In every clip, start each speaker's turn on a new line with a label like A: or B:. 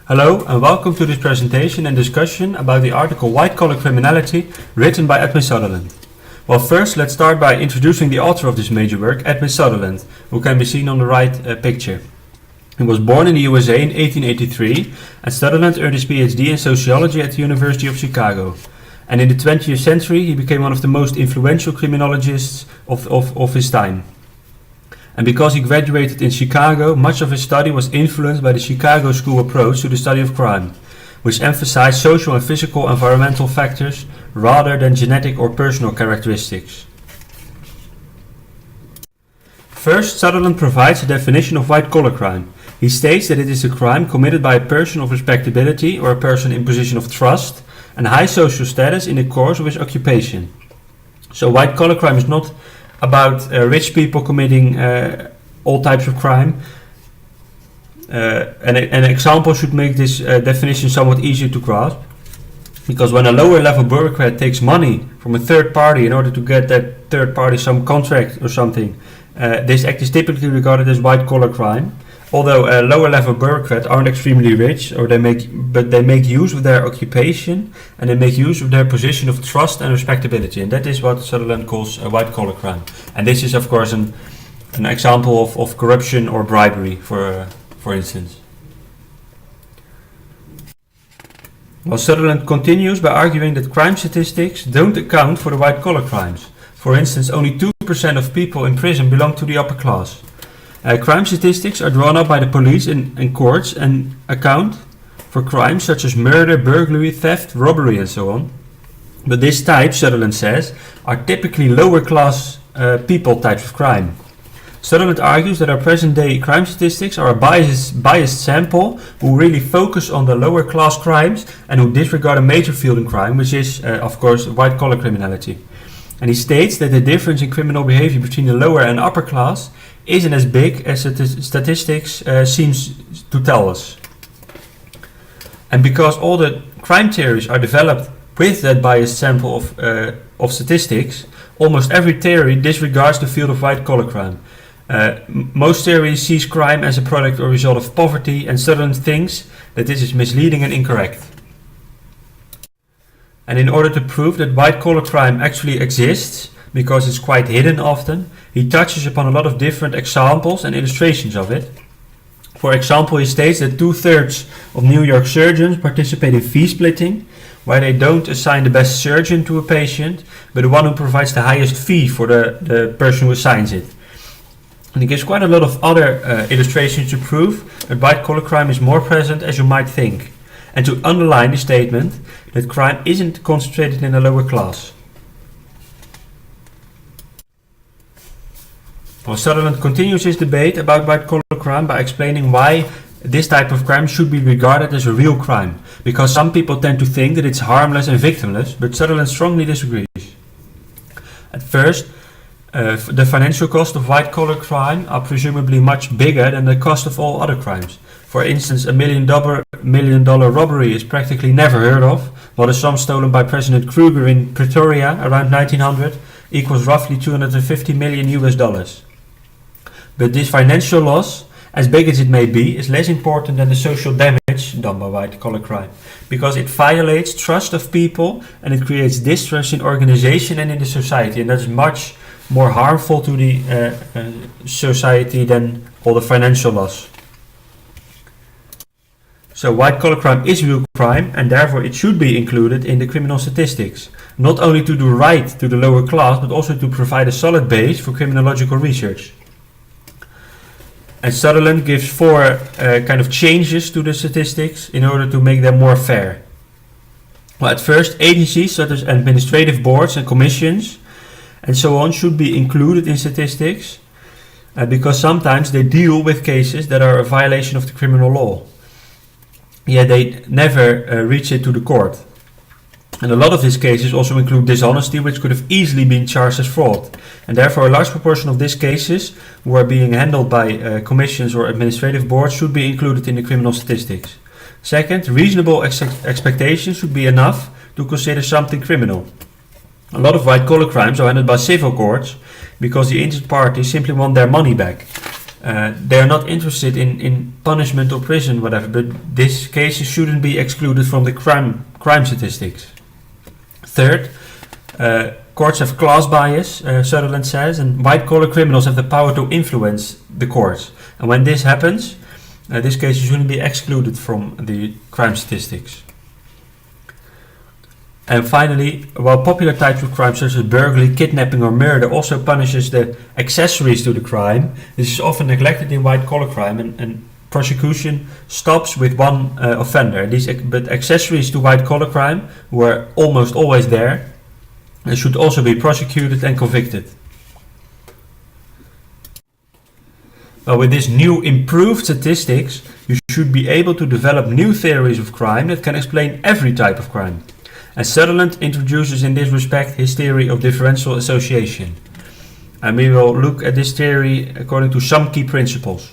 A: Hello and welcome to this presentation and discussion about the article White Collar Criminality written by Edwin Sutherland. Well, first let's start by introducing the author of this major work, Edwin Sutherland, who can be seen on the right picture. He was born in the USA in 1883 and Sutherland earned his PhD in sociology at the University of Chicago. And in the 20th century he became one of the most influential criminologists of his time. And because he graduated in Chicago, much of his study was influenced by the Chicago School approach to the study of crime, which emphasized social and physical environmental factors rather than genetic or personal characteristics. First, Sutherland provides a definition of white-collar crime. He states that it is a crime committed by a person of respectability or a person in position of trust and high social status in the course of his occupation. So white-collar crime is not about rich people committing all types of crime. An example should make this definition somewhat easier to grasp. Because when a lower level bureaucrat takes money from a third party in order to get that third party some contract or something, this act is typically regarded as white collar crime. Although lower level bureaucrats aren't extremely rich, but they make use of their occupation and they make use of their position of trust and respectability, and that is what Sutherland calls a white collar crime. And this is of course an example of corruption or bribery, for instance. Well, Sutherland continues by arguing that crime statistics don't account for the white collar crimes. For instance, only 2% of people in prison belong to the upper class. Crime statistics are drawn up by the police and courts and account for crimes such as murder, burglary, theft, robbery and so on. But this type, Sutherland says, are typically lower class people types of crime. Sutherland argues that our present day crime statistics are a biased sample who really focus on the lower class crimes and who disregard a major field in crime, which is of course white collar criminality. And he states that the difference in criminal behavior between the lower and upper class isn't as big as statistics seems to tell us. And because all the crime theories are developed with that biased sample of statistics, almost every theory disregards the field of white collar crime. Most theories sees crime as a product or result of poverty, and Sutherland thinks that this is misleading and incorrect. And in order to prove that white collar crime actually exists, because it's quite hidden often, he touches upon a lot of different examples and illustrations of it. For example, he states that 2/3 of New York surgeons participate in fee splitting, where they don't assign the best surgeon to a patient, but the one who provides the highest fee for the person who assigns it. And he gives quite a lot of other illustrations to prove that white collar crime is more present as you might think, and to underline the statement that crime isn't concentrated in the lower class. Well, Sutherland continues his debate about white collar crime by explaining why this type of crime should be regarded as a real crime, because some people tend to think that it's harmless and victimless, but Sutherland strongly disagrees. At first, the financial cost of white collar crime are presumably much bigger than the cost of all other crimes. For instance, $1 million robbery is practically never heard of, while the sum stolen by President Kruger in Pretoria around 1900 equals roughly $250 million US. But this financial loss, as big as it may be, is less important than the social damage done by white collar crime, because it violates trust of people and it creates distrust in organization and in the society, and that's much more harmful to the society than all the financial loss. So white collar crime is real crime, and therefore it should be included in the criminal statistics, not only to do right to the lower class, but also to provide a solid base for criminological research. And Sutherland gives 4 kind of changes to the statistics in order to make them more fair. Well, at first, agencies such as administrative boards and commissions and so on should be included in statistics because sometimes they deal with cases that are a violation of the criminal law. Yet they never reach it to the court. And a lot of these cases also include dishonesty, which could have easily been charged as fraud. And therefore a large proportion of these cases who are being handled by commissions or administrative boards should be included in the criminal statistics. Second, reasonable expectations should be enough to consider something criminal. A lot of white collar crimes are handled by civil courts because the injured parties simply want their money back. They are not interested in punishment or prison, whatever, but these cases shouldn't be excluded from the crime statistics. Third, courts have class bias, Sutherland says, and white-collar criminals have the power to influence the courts. And when this happens, these cases shouldn't be excluded from the crime statistics. And finally, while popular types of crime such as burglary, kidnapping or murder also punishes the accessories to the crime, this is often neglected in white-collar crime, and prosecution stops with one offender. But accessories to white-collar crime, who are almost always there, should also be prosecuted and convicted. Well, with this new improved statistics, you should be able to develop new theories of crime that can explain every type of crime. And Sutherland introduces in this respect his theory of differential association. And we will look at this theory according to some key principles.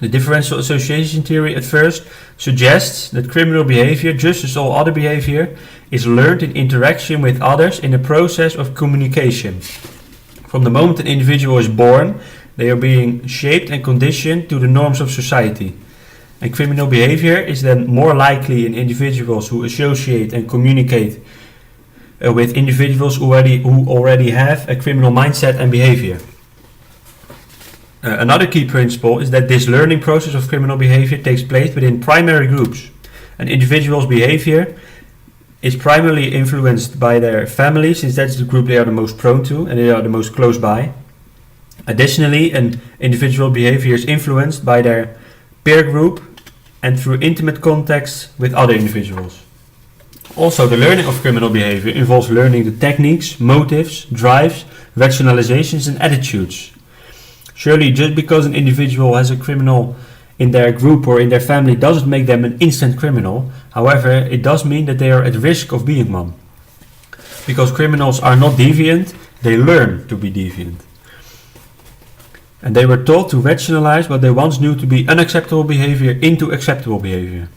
A: The differential association theory at first suggests that criminal behavior, just as all other behavior, is learned in interaction with others in a process of communication. From the moment an individual is born, they are being shaped and conditioned to the norms of society. And criminal behavior is then more likely in individuals who associate and communicate with individuals who already have a criminal mindset and behavior. Another key principle is that this learning process of criminal behavior takes place within primary groups. An individual's behavior is primarily influenced by their family, since that's the group they are the most prone to and they are the most close by. Additionally, an individual behavior is influenced by their peer group and through intimate contacts with other individuals. Also, the learning of criminal behavior involves learning the techniques, motives, drives, rationalizations and attitudes. Surely, just because an individual has a criminal in their group or in their family doesn't make them an instant criminal. However, it does mean that they are at risk of being one. Because criminals are not deviant, they learn to be deviant. And they were taught to rationalize what they once knew to be unacceptable behavior into acceptable behavior.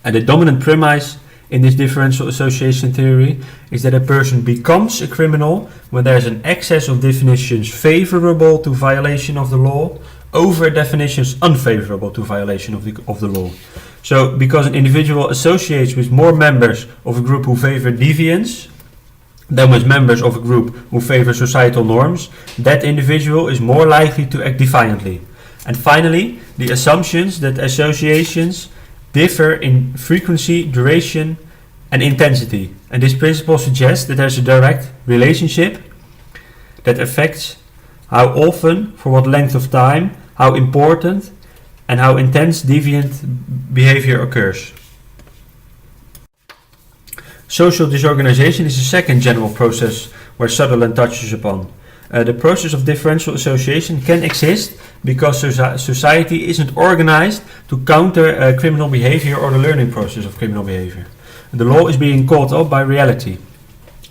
A: And the dominant premise in this differential association theory is that a person becomes a criminal when there is an excess of definitions favorable to violation of the law over definitions unfavorable to violation of the law. So, because an individual associates with more members of a group who favor deviance than with members of a group who favor societal norms, that individual is more likely to act defiantly. And finally, the assumptions that associations differ in frequency, duration, and intensity. And this principle suggests that there's a direct relationship that affects how often, for what length of time, how important, and how intense deviant behavior occurs. Social disorganization is the second general process where Sutherland touches upon. The process of differential association can exist because society isn't organized to counter criminal behavior or the learning process of criminal behavior. The law is being caught up by reality.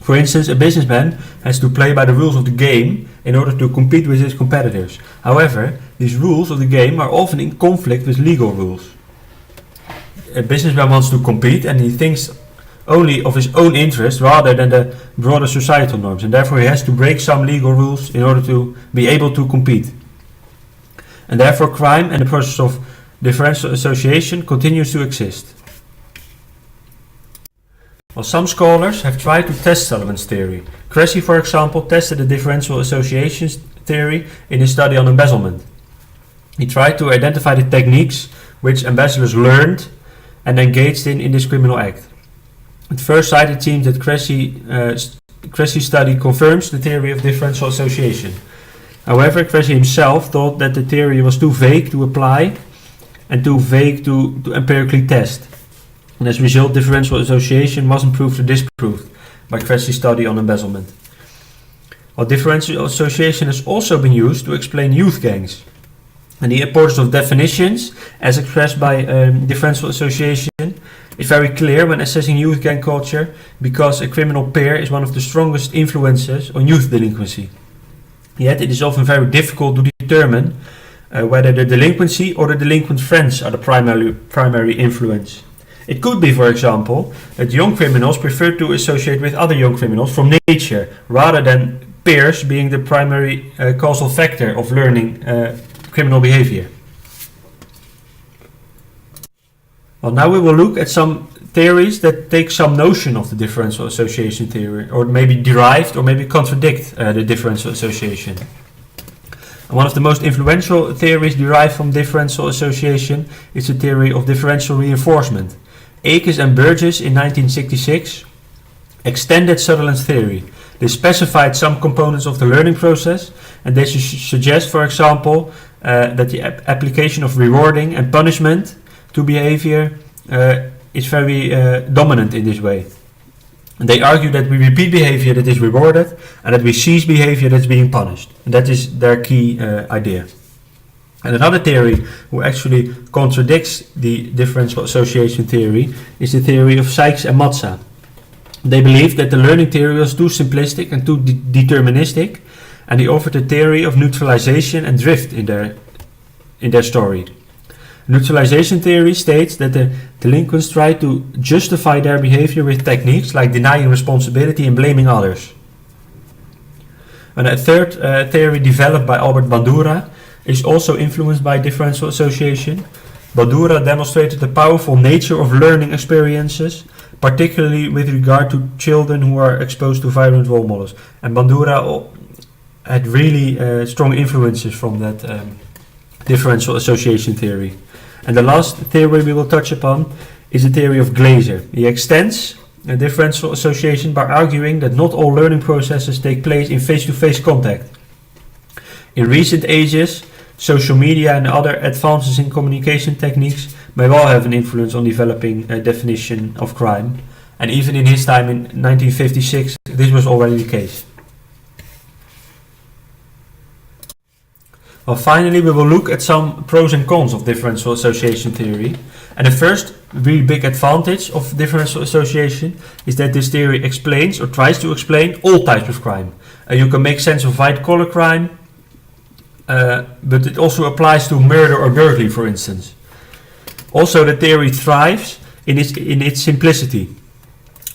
A: For instance, a businessman has to play by the rules of the game in order to compete with his competitors. However, these rules of the game are often in conflict with legal rules. A businessman wants to compete and he thinks only of his own interest rather than the broader societal norms, and therefore he has to break some legal rules in order to be able to compete. And therefore crime and the process of differential association continues to exist. Well, some scholars have tried to test Sutherland's theory. Cressy, for example, tested the differential association theory in his study on embezzlement. He tried to identify the techniques which embezzlers learned and engaged in this criminal act. At first sight, it seems that Cressy's study confirms the theory of differential association. However, Cressy himself thought that the theory was too vague to apply and too vague to empirically test. And as a result, differential association wasn't proved or disproved by Cressy's study on embezzlement. While differential association has also been used to explain youth gangs. And the importance of definitions, as expressed by differential association, is very clear when assessing youth gang culture, because a criminal peer is one of the strongest influences on youth delinquency. Yet it is often very difficult to determine whether the delinquency or the delinquent friends are the primary influence. It could be, for example, that young criminals prefer to associate with other young criminals from nature rather than peers being the primary causal factor of learning criminal behavior. Well, now we will look at some theories that take some notion of the differential association theory, or maybe derived or maybe contradict the differential association. And one of the most influential theories derived from differential association is the theory of differential reinforcement. Akers and Burgess in 1966 extended Sutherland's theory. They specified some components of the learning process, and they suggest, for example, that the application of rewarding and punishment to behavior is very dominant in this way. And they argue that we repeat behavior that is rewarded and that we cease behavior that's being punished. And that is their key idea. And another theory who actually contradicts the differential association theory is the theory of Sykes and Matza. They believed that the learning theory was too simplistic and too deterministic, and they offered a theory of neutralization and drift in their story. Neutralization theory states that the delinquents try to justify their behavior with techniques like denying responsibility and blaming others. And a third theory developed by Albert Bandura is also influenced by differential association. Bandura demonstrated the powerful nature of learning experiences, particularly with regard to children who are exposed to violent role models. And Bandura had really strong influences from that differential association theory. And the last theory we will touch upon is the theory of Glaser. He extends a differential association by arguing that not all learning processes take place in face-to-face contact. In recent ages, social media and other advances in communication techniques may well have an influence on developing a definition of crime. And even in his time in 1956, this was already the case. Well, finally, we will look at some pros and cons of differential association theory. And the first really big advantage of differential association is that this theory explains or tries to explain all types of crime. You can make sense of white-collar crime, but it also applies to murder or burglary, for instance. Also, the theory thrives in its simplicity.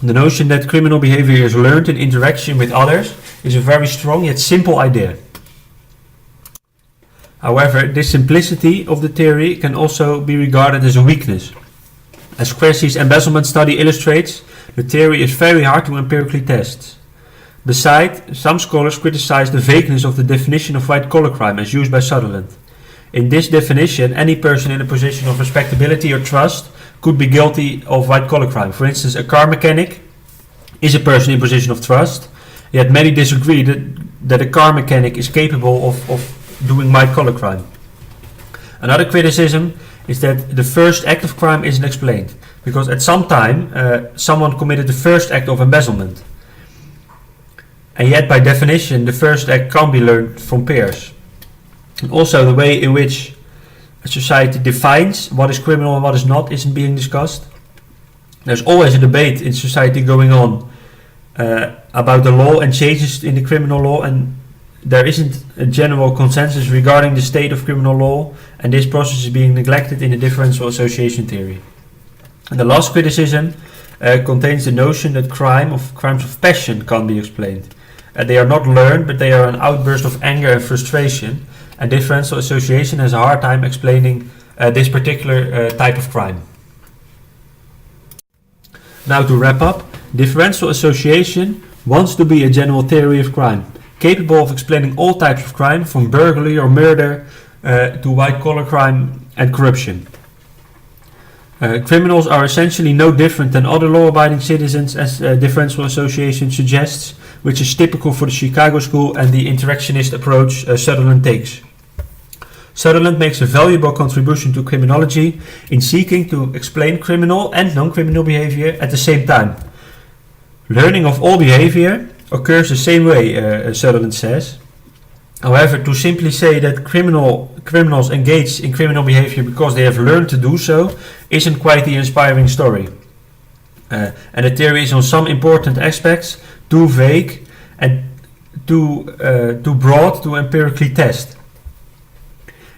A: The notion that criminal behavior is learned in interaction with others is a very strong yet simple idea. However, this simplicity of the theory can also be regarded as a weakness. As Cressey's embezzlement study illustrates, the theory is very hard to empirically test. Besides, some scholars criticize the vagueness of the definition of white-collar crime as used by Sutherland. In this definition, any person in a position of respectability or trust could be guilty of white-collar crime. For instance, a car mechanic is a person in position of trust, yet many disagree that a car mechanic is capable of doing white-collar crime. Another criticism is that the first act of crime isn't explained, because at some time someone committed the first act of embezzlement. And yet, by definition, the first act can't be learned from peers. And also, the way in which a society defines what is criminal and what is not isn't being discussed. There's always a debate in society going on about the law and changes in the criminal law, and there isn't a general consensus regarding the state of criminal law, and this process is being neglected in the differential association theory. And the last criticism contains the notion that crimes of passion can't be explained. They are not learned, but they are an outburst of anger and frustration, and differential association has a hard time explaining this particular type of crime. Now, to wrap up, differential association wants to be a general theory of crime, capable of explaining all types of crime, from burglary or murder to white-collar crime and corruption. Criminals are essentially no different than other law-abiding citizens, as differential association suggests, which is typical for the Chicago School and the interactionist approach Sutherland takes. Sutherland makes a valuable contribution to criminology in seeking to explain criminal and non-criminal behavior at the same time. Learning of all behavior occurs the same way, Sutherland says. However, to simply say that criminals engage in criminal behavior because they have learned to do so isn't quite the inspiring story. And the theory is on some important aspects too vague and too broad to empirically test.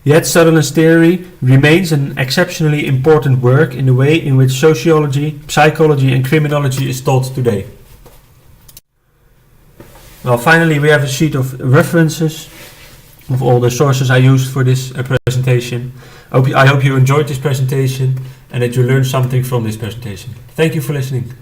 A: Yet Sutherland's theory remains an exceptionally important work in the way in which sociology, psychology and criminology is taught today. Well, finally, we have a sheet of references of all the sources I used for this presentation. I hope you enjoyed this presentation and that you learned something from this presentation. Thank you for listening.